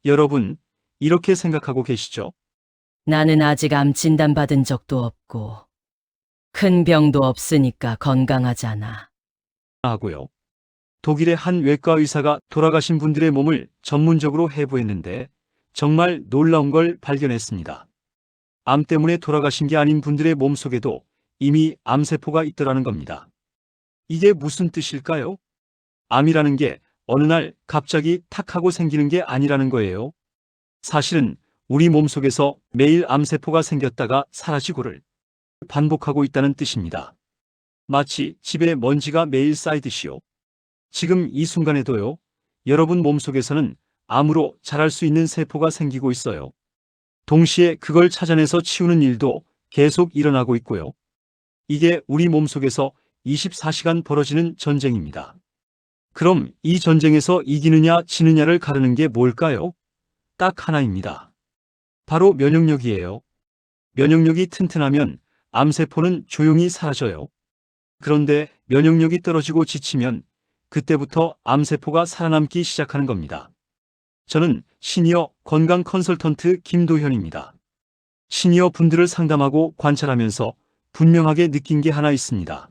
여러분, 이렇게 생각하고 계시죠? 나는 아직 암 진단받은 적도 없고, 큰 병도 없으니까 건강하잖아. 하고요. 독일의 한 외과 의사가 돌아가신 분들의 몸을 전문적으로 해부했는데 정말 놀라운 걸 발견했습니다. 암 때문에 돌아가신 게 아닌 분들의 몸속에도 이미 암세포가 있더라는 겁니다. 이게 무슨 뜻일까요? 암이라는 게 어느 날 갑자기 탁 하고 생기는 게 아니라는 거예요. 사실은 우리 몸속에서 매일 암세포가 생겼다가 사라지고를 반복하고 있다는 뜻입니다. 마치 집에 먼지가 매일 쌓이듯이요. 지금 이 순간에도요, 여러분 몸속에서는 암으로 자랄 수 있는 세포가 생기고 있어요. 동시에 그걸 찾아내서 치우는 일도 계속 일어나고 있고요. 이게 우리 몸속에서 24시간 벌어지는 전쟁입니다. 그럼 이 전쟁에서 이기느냐 지느냐를 가르는 게 뭘까요? 딱 하나입니다. 바로 면역력이에요. 면역력이 튼튼하면 암세포는 조용히 사라져요. 그런데 면역력이 떨어지고 지치면 그때부터 암세포가 살아남기 시작하는 겁니다. 저는 시니어 건강 컨설턴트 김도현입니다. 시니어 분들을 상담하고 관찰하면서 분명하게 느낀 게 하나 있습니다.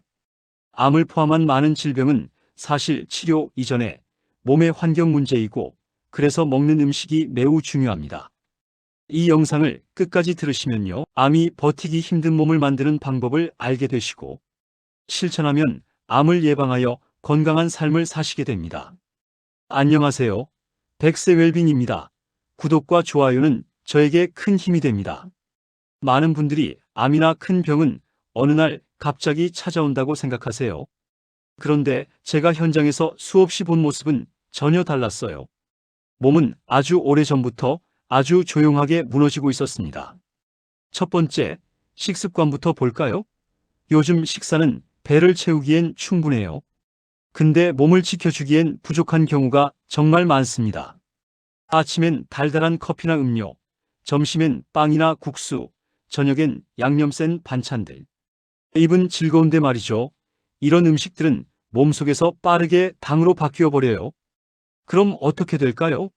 암을 포함한 많은 질병은 사실 치료 이전에 몸의 환경 문제이고, 그래서 먹는 음식이 매우 중요합니다. 이 영상을 끝까지 들으시면요, 암이 버티기 힘든 몸을 만드는 방법을 알게 되시고, 실천하면 암을 예방하여 건강한 삶을 사시게 됩니다. 안녕하세요. 백세웰빙입니다. 구독과 좋아요는 저에게 큰 힘이 됩니다. 많은 분들이 암이나 큰 병은 어느 날 갑자기 찾아온다고 생각하세요. 그런데 제가 현장에서 수없이 본 모습은 전혀 달랐어요. 몸은 아주 오래전부터 아주 조용하게 무너지고 있었습니다. 첫 번째, 식습관부터 볼까요? 요즘 식사는 배를 채우기엔 충분해요. 근데 몸을 지켜주기엔 부족한 경우가 정말 많습니다. 아침엔 달달한 커피나 음료, 점심엔 빵이나 국수, 저녁엔 양념 센 반찬들. 입은 즐거운데 말이죠. 이런 음식들은 몸속에서 빠르게 당으로 바뀌어 버려요. 그럼 어떻게 될까요?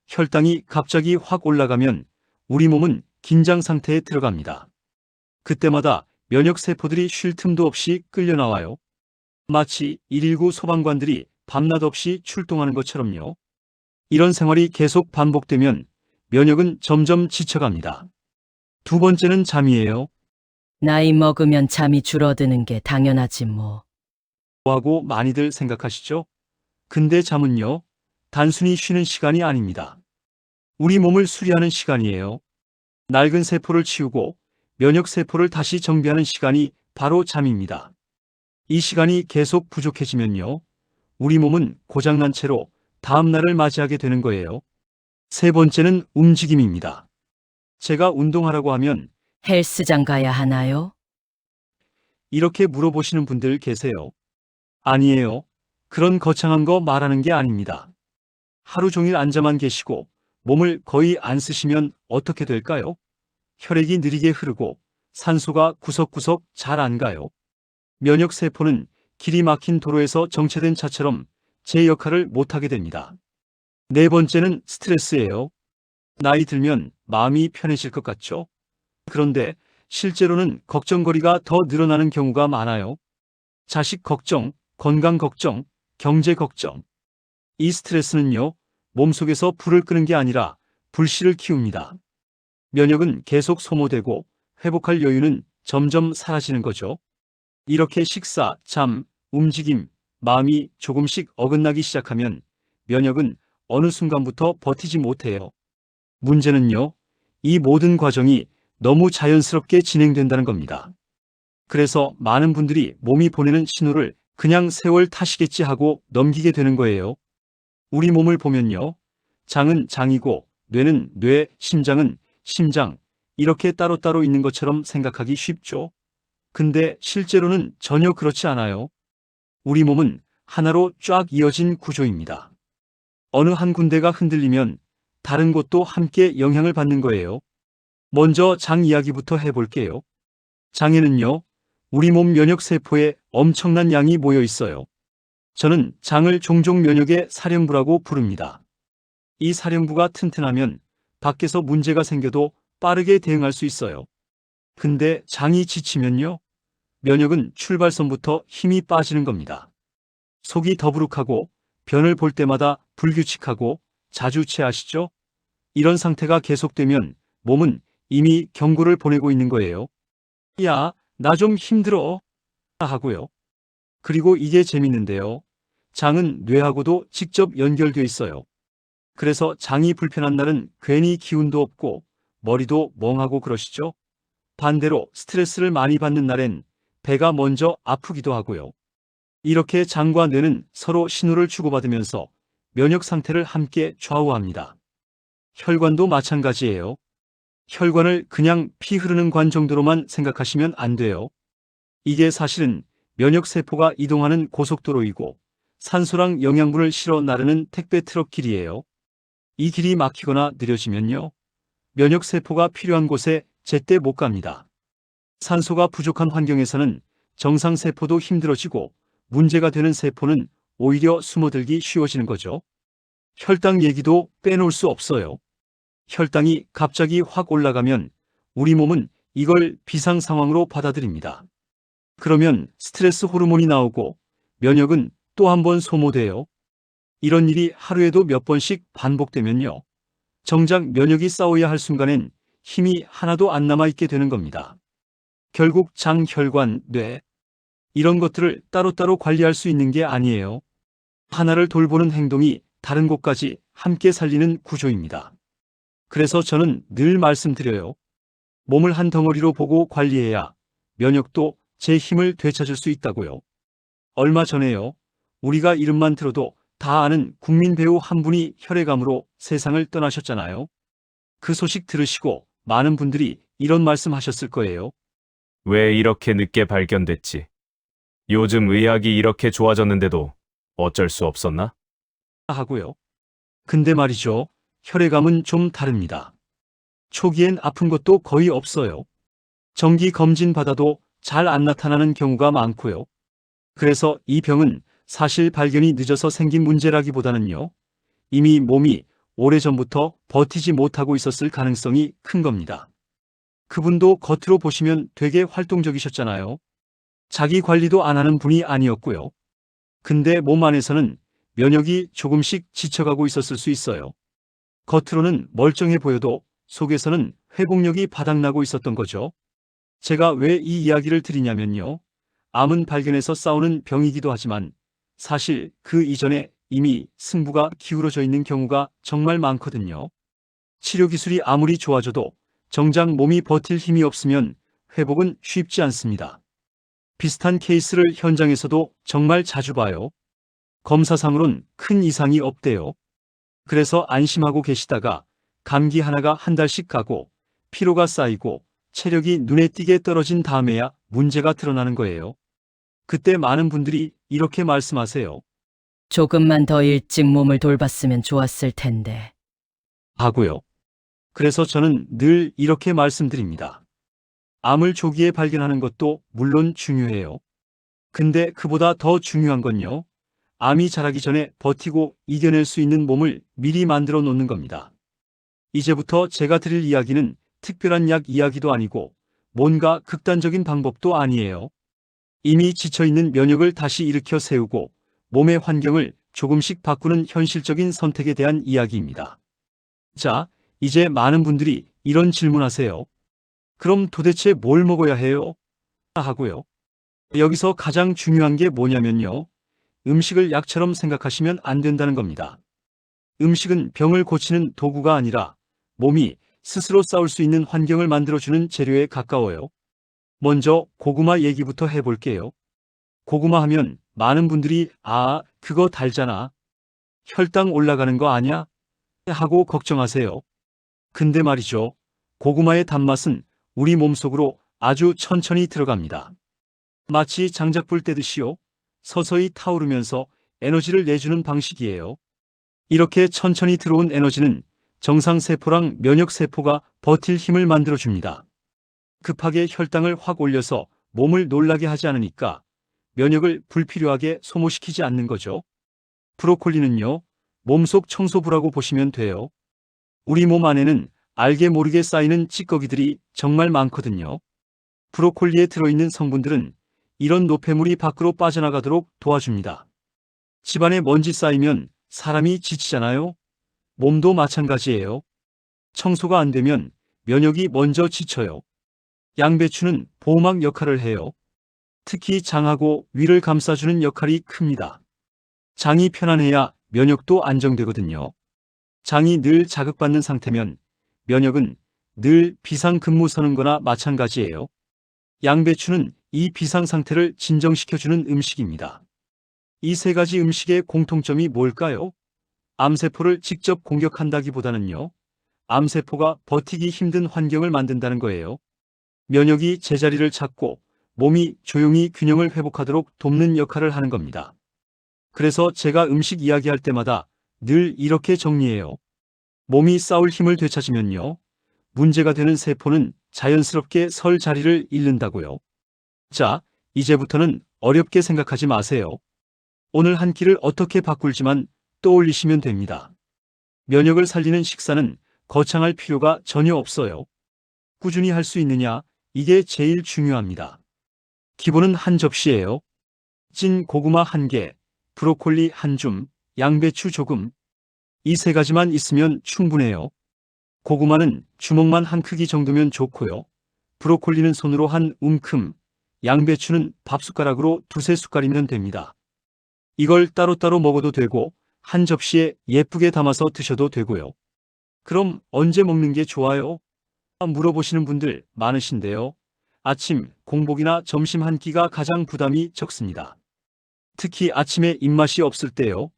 혈당이 갑자기 확 올라가면 우리 몸은 긴장 상태에 들어갑니다. 그때마다 면역세포들이 쉴 틈도 없이 끌려 나와요. 마치 119 소방관들이 밤낮 없이 출동하는 것처럼요. 이런 생활이 계속 반복되면 면역은 점점 지쳐갑니다. 두 번째는 잠이에요. 나이 먹으면 잠이 줄어드는 게 당연하지 뭐. 하고 많이들 생각하시죠? 근데 잠은요, 단순히 쉬는 시간이 아닙니다. 우리 몸을 수리하는 시간이에요. 낡은 세포를 치우고 면역세포를 다시 정비하는 시간이 바로 잠입니다. 이 시간이 계속 부족해지면요, 우리 몸은 고장난 채로 다음 날을 맞이하게 되는 거예요. 세 번째는 움직임입니다. 제가 운동하라고 하면 헬스장 가야 하나요? 이렇게 물어보시는 분들 계세요. 아니에요. 그런 거창한 거 말하는 게 아닙니다. 하루 종일 앉아만 계시고 몸을 거의 안 쓰시면 어떻게 될까요? 혈액이 느리게 흐르고 산소가 구석구석 잘 안 가요. 면역세포는 길이 막힌 도로에서 정체된 차처럼 제 역할을 못하게 됩니다. 네 번째는 스트레스예요. 나이 들면 마음이 편해질 것 같죠? 그런데 실제로는 걱정거리가 더 늘어나는 경우가 많아요. 자식 걱정, 건강 걱정, 경제 걱정. 이 스트레스는요, 몸속에서 불을 끄는 게 아니라 불씨를 키웁니다. 면역은 계속 소모되고 회복할 여유는 점점 사라지는 거죠. 이렇게 식사, 잠, 움직임, 마음이 조금씩 어긋나기 시작하면 면역은 어느 순간부터 버티지 못해요. 문제는요, 이 모든 과정이 너무 자연스럽게 진행된다는 겁니다. 그래서 많은 분들이 몸이 보내는 신호를 그냥 세월 탓이겠지 하고 넘기게 되는 거예요. 우리 몸을 보면요, 장은 장이고 뇌는 뇌, 심장은 심장, 이렇게 따로따로 있는 것처럼 생각하기 쉽죠. 근데 실제로는 전혀 그렇지 않아요. 우리 몸은 하나로 쫙 이어진 구조입니다. 어느 한 군데가 흔들리면 다른 곳도 함께 영향을 받는 거예요. 먼저 장 이야기부터 해볼게요. 장에는요, 우리 몸 면역세포에 엄청난 양이 모여 있어요. 저는 장을 종종 면역의 사령부라고 부릅니다. 이 사령부가 튼튼하면 밖에서 문제가 생겨도 빠르게 대응할 수 있어요. 근데 장이 지치면요? 면역은 출발선부터 힘이 빠지는 겁니다. 속이 더부룩하고 변을 볼 때마다 불규칙하고 자주 체하시죠? 이런 상태가 계속되면 몸은 이미 경고를 보내고 있는 거예요. 야, 나 좀 힘들어. 하고요. 그리고 이게 재밌는데요. 장은 뇌하고도 직접 연결되어 있어요. 그래서 장이 불편한 날은 괜히 기운도 없고 머리도 멍하고 그러시죠? 반대로 스트레스를 많이 받는 날엔 배가 먼저 아프기도 하고요. 이렇게 장과 뇌는 서로 신호를 주고받으면서 면역 상태를 함께 좌우합니다. 혈관도 마찬가지예요. 혈관을 그냥 피 흐르는 관 정도로만 생각하시면 안 돼요. 이게 사실은 면역세포가 이동하는 고속도로이고 산소랑 영양분을 실어 나르는 택배 트럭 길이에요. 이 길이 막히거나 느려지면요. 면역세포가 필요한 곳에 제때 못 갑니다. 산소가 부족한 환경에서는 정상세포도 힘들어지고 문제가 되는 세포는 오히려 숨어들기 쉬워지는 거죠. 혈당 얘기도 빼놓을 수 없어요. 혈당이 갑자기 확 올라가면 우리 몸은 이걸 비상 상황으로 받아들입니다. 그러면 스트레스 호르몬이 나오고 면역은 또 한 번 소모돼요. 이런 일이 하루에도 몇 번씩 반복되면요. 정작 면역이 싸워야 할 순간엔 힘이 하나도 안 남아있게 되는 겁니다. 결국 장, 혈관, 뇌 이런 것들을 따로따로 관리할 수 있는 게 아니에요. 하나를 돌보는 행동이 다른 곳까지 함께 살리는 구조입니다. 그래서 저는 늘 말씀드려요. 몸을 한 덩어리로 보고 관리해야 면역도 제 힘을 되찾을 수 있다고요. 얼마 전에요. 우리가 이름만 들어도 다 아는 국민 배우 한 분이 혈액암으로 세상을 떠나셨잖아요. 그 소식 들으시고 많은 분들이 이런 말씀 하셨을 거예요. 왜 이렇게 늦게 발견됐지? 요즘 의학이 이렇게 좋아졌는데도 어쩔 수 없었나? 하고요. 근데 말이죠. 혈액암은 좀 다릅니다. 초기엔 아픈 것도 거의 없어요. 정기 검진 받아도 잘 안 나타나는 경우가 많고요. 그래서 이 병은 사실 발견이 늦어서 생긴 문제라기보다는요. 이미 몸이 오래전부터 버티지 못하고 있었을 가능성이 큰 겁니다. 그분도 겉으로 보시면 되게 활동적이셨잖아요. 자기 관리도 안 하는 분이 아니었고요. 근데 몸 안에서는 면역이 조금씩 지쳐가고 있었을 수 있어요. 겉으로는 멀쩡해 보여도 속에서는 회복력이 바닥나고 있었던 거죠. 제가 왜 이 이야기를 드리냐면요. 암은 발견해서 싸우는 병이기도 하지만 사실 그 이전에 이미 승부가 기울어져 있는 경우가 정말 많거든요. 치료 기술이 아무리 좋아져도 정작 몸이 버틸 힘이 없으면 회복은 쉽지 않습니다. 비슷한 케이스를 현장에서도 정말 자주 봐요. 검사상으론 큰 이상이 없대요. 그래서 안심하고 계시다가 감기 하나가 한 달씩 가고 피로가 쌓이고 체력이 눈에 띄게 떨어진 다음에야 문제가 드러나는 거예요. 그때 많은 분들이 이렇게 말씀하세요. 조금만 더 일찍 몸을 돌봤으면 좋았을 텐데. 하고요. 그래서 저는 늘 이렇게 말씀드립니다. 암을 조기에 발견하는 것도 물론 중요해요. 근데 그보다 더 중요한 건요. 암이 자라기 전에 버티고 이겨낼 수 있는 몸을 미리 만들어 놓는 겁니다. 이제부터 제가 드릴 이야기는 특별한 약 이야기도 아니고 뭔가 극단적인 방법도 아니에요. 이미 지쳐있는 면역을 다시 일으켜 세우고 몸의 환경을 조금씩 바꾸는 현실적인 선택에 대한 이야기입니다. 자, 이제 많은 분들이 이런 질문하세요. 그럼 도대체 뭘 먹어야 해요? 하고요. 여기서 가장 중요한 게 뭐냐면요. 음식을 약처럼 생각하시면 안 된다는 겁니다. 음식은 병을 고치는 도구가 아니라 몸이 스스로 싸울 수 있는 환경을 만들어주는 재료에 가까워요. 먼저 고구마 얘기부터 해볼게요. 고구마 하면 많은 분들이 그거 달잖아. 혈당 올라가는 거 아냐? 하고 걱정하세요. 근데 말이죠. 고구마의 단맛은 우리 몸속으로 아주 천천히 들어갑니다. 마치 장작불 떼듯이요. 서서히 타오르면서 에너지를 내주는 방식이에요. 이렇게 천천히 들어온 에너지는 정상세포랑 면역세포가 버틸 힘을 만들어줍니다. 급하게 혈당을 확 올려서 몸을 놀라게 하지 않으니까 면역을 불필요하게 소모시키지 않는 거죠. 브로콜리는요, 몸속 청소부라고 보시면 돼요. 우리 몸 안에는 알게 모르게 쌓이는 찌꺼기들이 정말 많거든요. 브로콜리에 들어있는 성분들은 이런 노폐물이 밖으로 빠져나가도록 도와줍니다. 집안에 먼지 쌓이면 사람이 지치잖아요. 몸도 마찬가지예요. 청소가 안 되면 면역이 먼저 지쳐요. 양배추는 보호막 역할을 해요. 특히 장하고 위를 감싸주는 역할이 큽니다. 장이 편안해야 면역도 안정되거든요. 장이 늘 자극받는 상태면 면역은 늘 비상근무서는 거나 마찬가지예요. 양배추는 이 비상 상태를 진정시켜주는 음식입니다. 이 세 가지 음식의 공통점이 뭘까요? 암세포를 직접 공격한다기보다는요, 암세포가 버티기 힘든 환경을 만든다는 거예요. 면역이 제자리를 찾고 몸이 조용히 균형을 회복하도록 돕는 역할을 하는 겁니다. 그래서 제가 음식 이야기할 때마다 늘 이렇게 정리해요. 몸이 싸울 힘을 되찾으면요, 문제가 되는 세포는 자연스럽게 설 자리를 잃는다고요. 자, 이제부터는 어렵게 생각하지 마세요. 오늘 한 끼를 어떻게 바꿀지만 떠올리시면 됩니다. 면역을 살리는 식사는 거창할 필요가 전혀 없어요. 꾸준히 할 수 있느냐, 이게 제일 중요합니다. 기본은 한 접시예요. 찐 고구마 1개, 브로콜리 1줌, 양배추 조금. 이 세 가지만 있으면 충분해요. 고구마는 주먹만 한 크기 정도면 좋고요. 브로콜리는 손으로 한 움큼, 양배추는 밥숟가락으로 2~3숟갈이면 됩니다. 이걸 따로따로 먹어도 되고 한 접시에 예쁘게 담아서 드셔도 되고요. 그럼 언제 먹는 게 좋아요? 물어보시는 분들 많으신데요. 아침, 공복이나 점심 한 끼가 가장 부담이 적습니다. 특히 아침에 입맛이 없을 때요.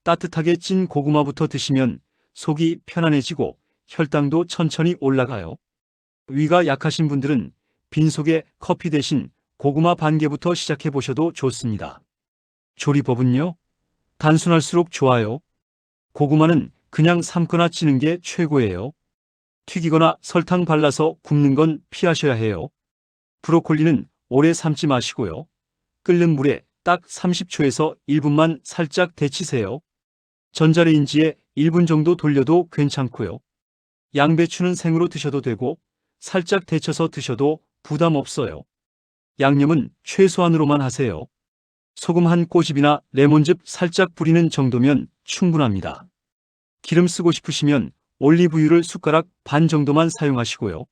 따뜻하게 찐 고구마부터 드시면 속이 편안해지고 혈당도 천천히 올라가요. 위가 약하신 분들은 빈속에 커피 대신 고구마 반 개부터 시작해 보셔도 좋습니다. 조리법은요? 단순할수록 좋아요. 고구마는 그냥 삶거나 찌는 게 최고예요. 튀기거나 설탕 발라서 굽는 건 피하셔야 해요. 브로콜리는 오래 삶지 마시고요. 끓는 물에 딱 30초에서 1분만 살짝 데치세요. 전자레인지에 1분 정도 돌려도 괜찮고요. 양배추는 생으로 드셔도 되고 살짝 데쳐서 드셔도 부담 없어요. 양념은 최소한으로만 하세요. 소금 한 꼬집이나 레몬즙 살짝 뿌리는 정도면 충분합니다. 기름 쓰고 싶으시면 올리브유를 숟가락 반 정도만 사용하시고요.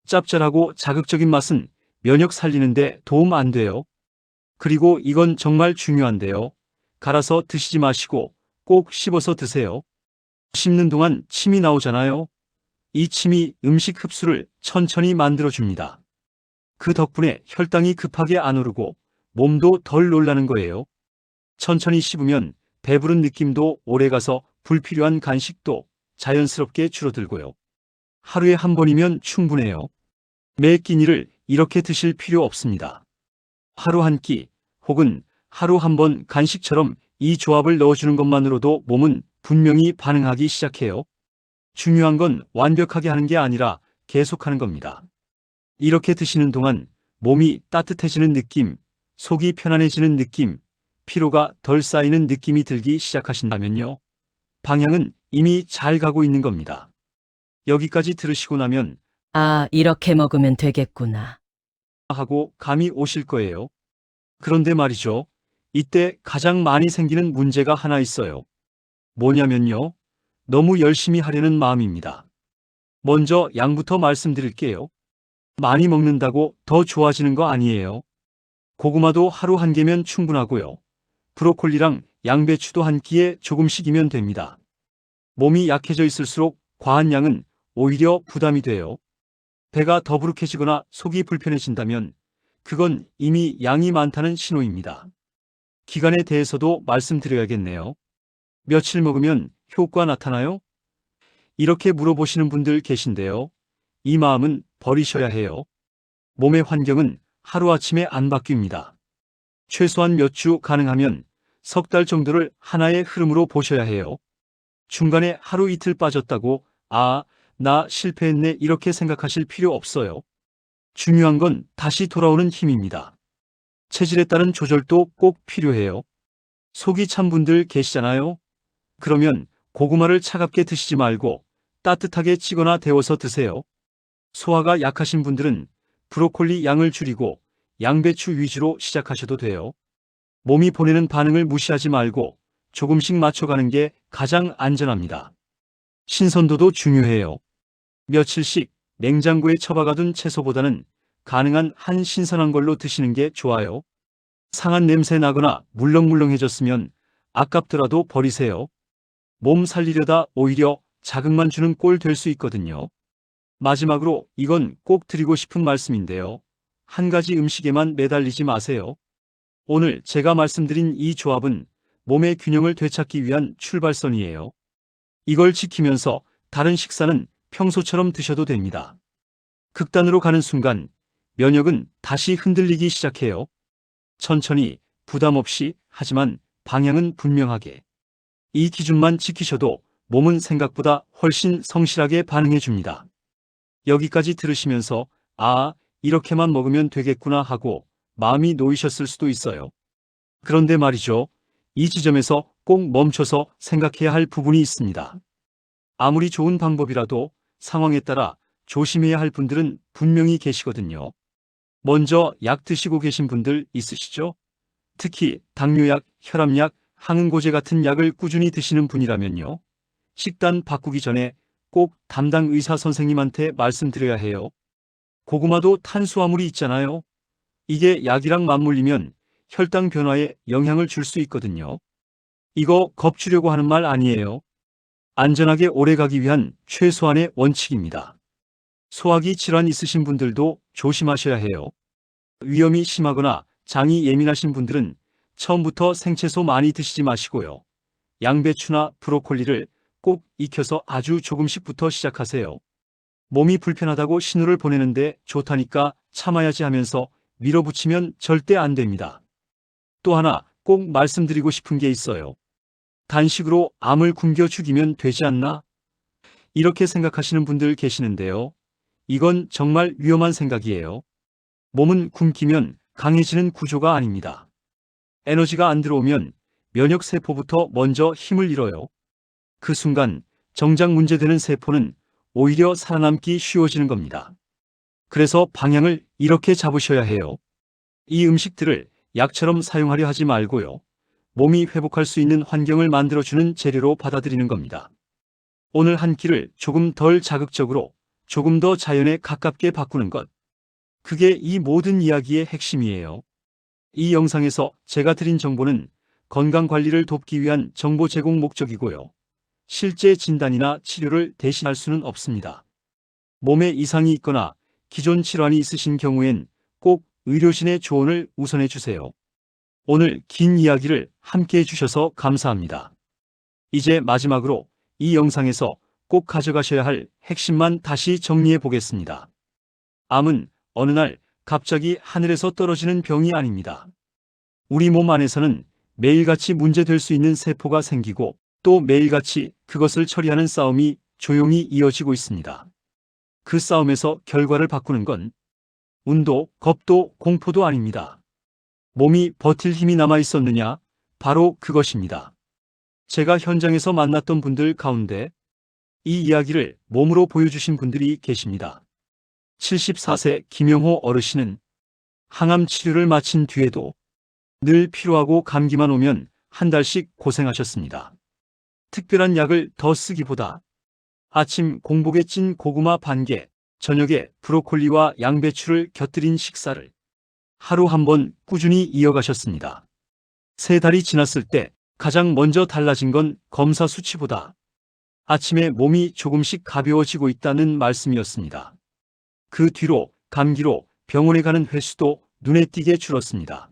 짭짤하고 자극적인 맛은 면역 살리는데 도움 안 돼요. 그리고 이건 정말 중요한데요. 갈아서 드시지 마시고 꼭 씹어서 드세요. 씹는 동안 침이 나오잖아요. 이 침이 음식 흡수를 천천히 만들어줍니다. 그 덕분에 혈당이 급하게 안 오르고 몸도 덜 놀라는 거예요. 천천히 씹으면 배부른 느낌도 오래가서 불필요한 간식도 자연스럽게 줄어들고요. 하루에 한 번이면 충분해요. 매 끼니를 이렇게 드실 필요 없습니다. 하루 한 끼 혹은 하루 한 번 간식처럼 이 조합을 넣어주는 것만으로도 몸은 분명히 반응하기 시작해요. 중요한 건 완벽하게 하는 게 아니라 계속하는 겁니다. 이렇게 드시는 동안 몸이 따뜻해지는 느낌, 속이 편안해지는 느낌, 피로가 덜 쌓이는 느낌이 들기 시작하신다면요. 방향은 이미 잘 가고 있는 겁니다. 여기까지 들으시고 나면 아, 이렇게 먹으면 되겠구나. 하고 감이 오실 거예요. 그런데 말이죠. 이때 가장 많이 생기는 문제가 하나 있어요. 뭐냐면요. 너무 열심히 하려는 마음입니다. 먼저 양부터 말씀드릴게요. 많이 먹는다고 더 좋아지는 거 아니에요. 고구마도 하루 한 개면 충분하고요. 브로콜리랑 양배추도 한 끼에 조금씩이면 됩니다. 몸이 약해져 있을수록 과한 양은 오히려 부담이 돼요. 배가 더부룩해지거나 속이 불편해진다면 그건 이미 양이 많다는 신호입니다. 기간에 대해서도 말씀드려야겠네요. 며칠 먹으면 효과 나타나요? 이렇게 물어보시는 분들 계신데요. 이 마음은 버리셔야 해요. 몸의 환경은 하루아침에 안 바뀝니다. 최소한 몇 주 가능하면 석 달 정도를 하나의 흐름으로 보셔야 해요. 중간에 하루 이틀 빠졌다고 아, 나 실패했네 이렇게 생각하실 필요 없어요. 중요한 건 다시 돌아오는 힘입니다. 체질에 따른 조절도 꼭 필요해요. 속이 찬 분들 계시잖아요. 그러면 고구마를 차갑게 드시지 말고 따뜻하게 찌거나 데워서 드세요. 소화가 약하신 분들은 브로콜리 양을 줄이고 양배추 위주로 시작하셔도 돼요. 몸이 보내는 반응을 무시하지 말고 조금씩 맞춰가는 게 가장 안전합니다. 신선도도 중요해요. 며칠씩 냉장고에 처박아둔 채소보다는 가능한 한 신선한 걸로 드시는 게 좋아요. 상한 냄새 나거나 물렁물렁해졌으면 아깝더라도 버리세요. 몸 살리려다 오히려 자극만 주는 꼴 될 수 있거든요. 마지막으로 이건 꼭 드리고 싶은 말씀인데요. 한 가지 음식에만 매달리지 마세요. 오늘 제가 말씀드린 이 조합은 몸의 균형을 되찾기 위한 출발선이에요. 이걸 지키면서 다른 식사는 평소처럼 드셔도 됩니다. 극단으로 가는 순간 면역은 다시 흔들리기 시작해요. 천천히, 부담 없이, 하지만 방향은 분명하게. 이 기준만 지키셔도 몸은 생각보다 훨씬 성실하게 반응해 줍니다. 여기까지 들으시면서 이렇게만 먹으면 되겠구나 하고 마음이 놓이셨을 수도 있어요. 그런데 말이죠. 이 지점에서 꼭 멈춰서 생각해야 할 부분이 있습니다. 아무리 좋은 방법이라도 상황에 따라 조심해야 할 분들은 분명히 계시거든요. 먼저 약 드시고 계신 분들 있으시죠? 특히 당뇨약, 혈압약, 항응고제 같은 약을 꾸준히 드시는 분이라면요. 식단 바꾸기 전에 꼭 담당 의사 선생님한테 말씀드려야 해요. 고구마도 탄수화물이 있잖아요. 이게 약이랑 맞물리면 혈당 변화에 영향을 줄 수 있거든요. 이거 겁주려고 하는 말 아니에요. 안전하게 오래가기 위한 최소한의 원칙입니다. 소화기 질환 있으신 분들도 조심하셔야 해요. 위염이 심하거나 장이 예민하신 분들은 처음부터 생채소 많이 드시지 마시고요. 양배추나 브로콜리를 꼭 익혀서 아주 조금씩부터 시작하세요. 몸이 불편하다고 신호를 보내는데 좋다니까 참아야지 하면서 밀어붙이면 절대 안 됩니다. 또 하나 꼭 말씀드리고 싶은 게 있어요. 단식으로 암을 굶겨 죽이면 되지 않나? 이렇게 생각하시는 분들 계시는데요. 이건 정말 위험한 생각이에요. 몸은 굶기면 강해지는 구조가 아닙니다. 에너지가 안 들어오면 면역세포부터 먼저 힘을 잃어요. 그 순간 정작 문제되는 세포는 오히려 살아남기 쉬워지는 겁니다. 그래서 방향을 이렇게 잡으셔야 해요. 이 음식들을 약처럼 사용하려 하지 말고요. 몸이 회복할 수 있는 환경을 만들어주는 재료로 받아들이는 겁니다. 오늘 한 끼를 조금 덜 자극적으로, 조금 더 자연에 가깝게 바꾸는 것. 그게 이 모든 이야기의 핵심이에요. 이 영상에서 제가 드린 정보는 건강관리를 돕기 위한 정보 제공 목적이고요. 실제 진단이나 치료를 대신할 수는 없습니다. 몸에 이상이 있거나 기존 질환이 있으신 경우엔 꼭 의료진의 조언을 우선해 주세요. 오늘 긴 이야기를 함께 해주셔서 감사합니다. 이제 마지막으로 이 영상에서 꼭 가져가셔야 할 핵심만 다시 정리해 보겠습니다. 암은 어느 날 갑자기 하늘에서 떨어지는 병이 아닙니다. 우리 몸 안에서는 매일같이 문제될 수 있는 세포가 생기고 또 매일같이 그것을 처리하는 싸움이 조용히 이어지고 있습니다. 그 싸움에서 결과를 바꾸는 건 운도, 겁도, 공포도 아닙니다. 몸이 버틸 힘이 남아 있었느냐? 바로 그것입니다. 제가 현장에서 만났던 분들 가운데 이 이야기를 몸으로 보여주신 분들이 계십니다. 74세 김영호 어르신은 항암 치료를 마친 뒤에도 늘 피로하고 감기만 오면 한 달씩 고생하셨습니다. 특별한 약을 더 쓰기보다 아침 공복에 찐 고구마 반 개, 저녁에 브로콜리와 양배추를 곁들인 식사를 하루 한 번 꾸준히 이어가셨습니다. 3달이 지났을 때 가장 먼저 달라진 건 검사 수치보다 아침에 몸이 조금씩 가벼워지고 있다는 말씀이었습니다. 그 뒤로 감기로 병원에 가는 횟수도 눈에 띄게 줄었습니다.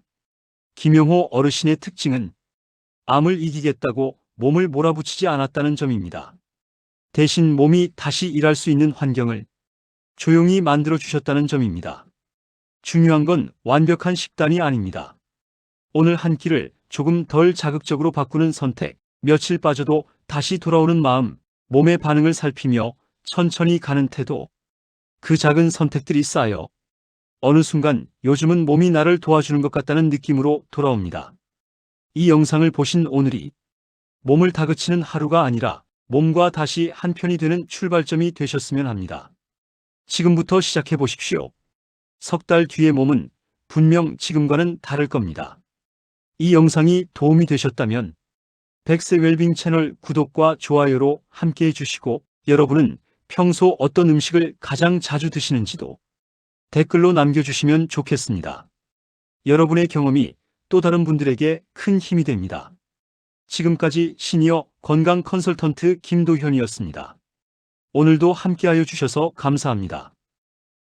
김영호 어르신의 특징은 암을 이기겠다고 몸을 몰아붙이지 않았다는 점입니다. 대신 몸이 다시 일할 수 있는 환경을 조용히 만들어 주셨다는 점입니다. 중요한 건 완벽한 식단이 아닙니다. 오늘 한 끼를 조금 덜 자극적으로 바꾸는 선택, 며칠 빠져도 다시 돌아오는 마음, 몸의 반응을 살피며 천천히 가는 태도. 그 작은 선택들이 쌓여 어느 순간 요즘은 몸이 나를 도와주는 것 같다는 느낌으로 돌아옵니다. 이 영상을 보신 오늘이 몸을 다그치는 하루가 아니라 몸과 다시 한편이 되는 출발점이 되셨으면 합니다. 지금부터 시작해 보십시오. 석 달 뒤의 몸은 분명 지금과는 다를 겁니다. 이 영상이 도움이 되셨다면 백세 웰빙 채널 구독과 좋아요로 함께 해주시고, 여러분은 평소 어떤 음식을 가장 자주 드시는지도 댓글로 남겨주시면 좋겠습니다. 여러분의 경험이 또 다른 분들에게 큰 힘이 됩니다. 지금까지 시니어 건강 컨설턴트 김도현이었습니다. 오늘도 함께하여 주셔서 감사합니다.